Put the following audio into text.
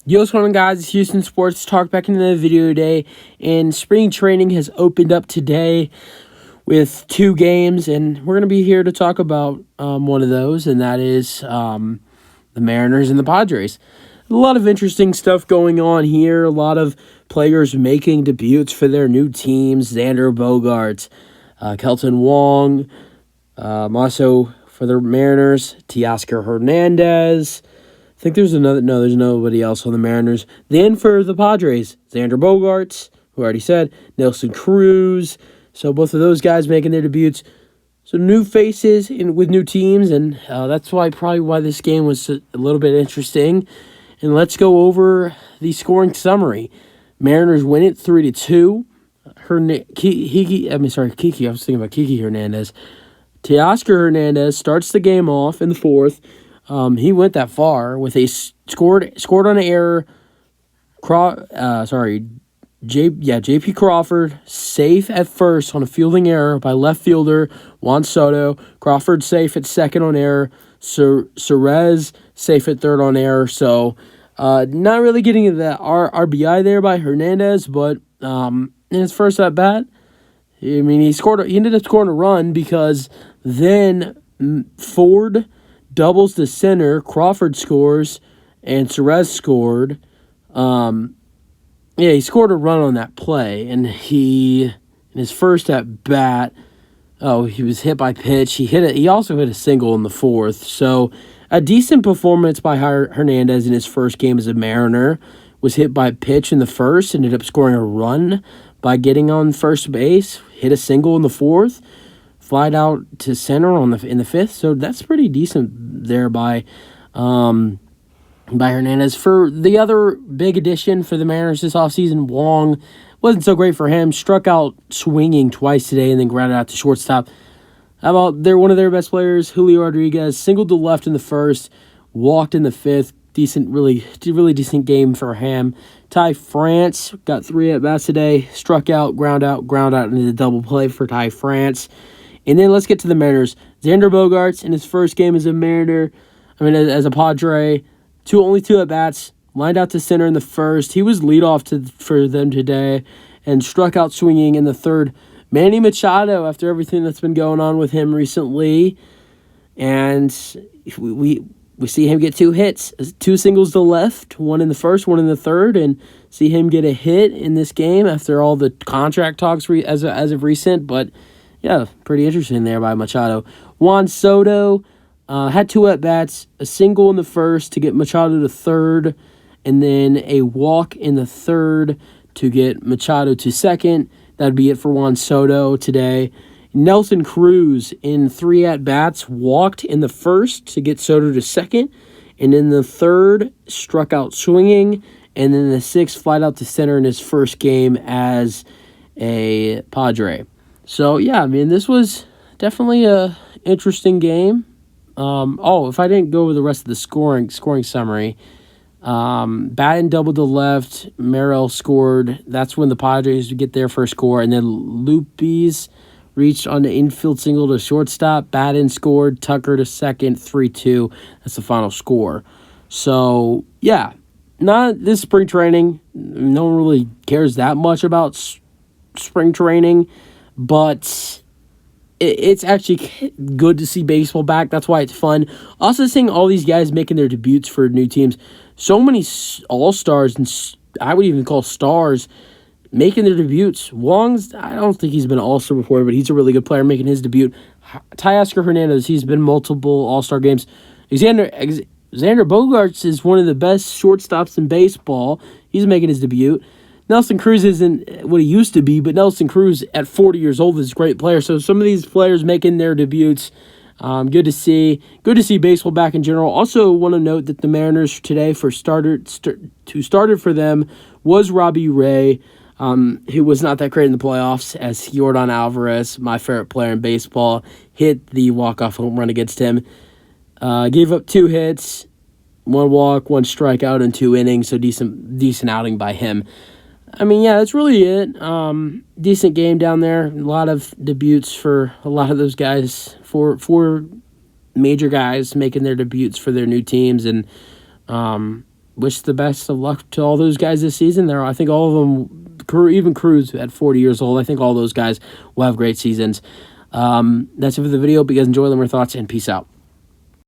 Yo, what's going on, guys? It's Houston Sports Talk back into the video today, and spring training has opened up today with 2 games, and we're going to be here to talk about one of those, and that is the Mariners and the Padres. A lot of interesting stuff going on here, a lot of players making debuts for their new teams. Xander, Bogaerts, Kelton Wong, also for the Mariners, Teoscar Hernandez. I think there's there's nobody else on the Mariners. Then for the Padres, Xander Bogaerts, who I already said, Nelson Cruz. So both of those guys making their debuts. So new faces with new teams, and that's probably why this game was a little bit interesting. And let's go over the scoring summary. Mariners win it 3-2. Kiki Hernandez. Teoscar Hernandez starts the game off in the 4th. He went that far with a scored on an error. J.P. Crawford safe at first on a fielding error by left fielder Juan Soto. Crawford safe at second on error. Cerez safe at third on error. So not really getting the RBI there by Hernandez, but in his first at bat, I mean he ended up scoring a run because then Ford doubles to center, Crawford scores, and Cerez scored. He scored a run on that play, and in his first at bat, he was hit by pitch. He also hit a single in the 4th. So a decent performance by Hernandez in his first game as a Mariner. Was hit by pitch in the 1st, ended up scoring a run by getting on first base, hit a single in the 4th. Flied out to center in the 5th, so that's pretty decent there by Hernandez. For the other big addition for the Mariners this offseason, Wong wasn't so great for him. Struck out swinging twice today and then grounded out to shortstop. How about one of their best players, Julio Rodriguez, singled to left in the 1st, walked in the 5th. Really decent game for him. Ty France got 3 at-bats today. Struck out, ground out into the double play for Ty France. And then let's get to the Mariners. Xander Bogaerts in his first game as a as a Padre, only 2 at-bats, lined out to center in the 1st. He was leadoff for them today and struck out swinging in the 3rd. Manny Machado, after everything that's been going on with him recently, and we see him get 2 hits, 2 singles to left, 1 in the 1st, 1 in the 3rd, and see him get a hit in this game after all the contract talks as of recent, but yeah, pretty interesting there by Machado. Juan Soto had 2 at-bats, a single in the 1st to get Machado to 3rd, and then a walk in the 3rd to get Machado to 2nd. That'd be it for Juan Soto today. Nelson Cruz in 3 at-bats, walked in the 1st to get Soto to 2nd, and in the 3rd, struck out swinging, and then the 6th, flied out to center in his first game as a Padre. So, yeah, this was definitely a interesting game. If I didn't go over the rest of the scoring summary, Batten doubled to left, Merrill scored. That's when the Padres would get their first score, and then Lupes reached on the infield single to shortstop. Batten scored, Tucker to 2nd, 3-2. That's the final score. So, yeah, not this spring training. No one really cares that much about spring training. But it's actually good to see baseball back. That's why it's fun. Also seeing all these guys making their debuts for new teams. So many all-stars, and I would even call stars, making their debuts. Wong's, I don't think he's been an all-star before, but he's a really good player making his debut. Teoscar Hernandez, he's been multiple all-star games. Xander Bogaerts is one of the best shortstops in baseball. He's making his debut. Nelson Cruz isn't what he used to be, but Nelson Cruz at 40 years old is a great player. So some of these players making their debuts, good to see. Good to see baseball back in general. Also want to note that the Mariners today who started for them was Robbie Ray, who was not that great in the playoffs, as Yordan Alvarez, my favorite player in baseball, hit the walk-off home run against him. Gave up 2 hits, 1 walk, 1 strikeout in 2 innings, so decent outing by him. That's really it. Decent game down there. A lot of debuts for a lot of those guys. 4 major guys making their debuts for their new teams, and wish the best of luck to all those guys this season. I think all of them, even Cruz at 40 years old, I think all those guys will have great seasons. That's it for the video. But you guys enjoy them, your thoughts, and peace out.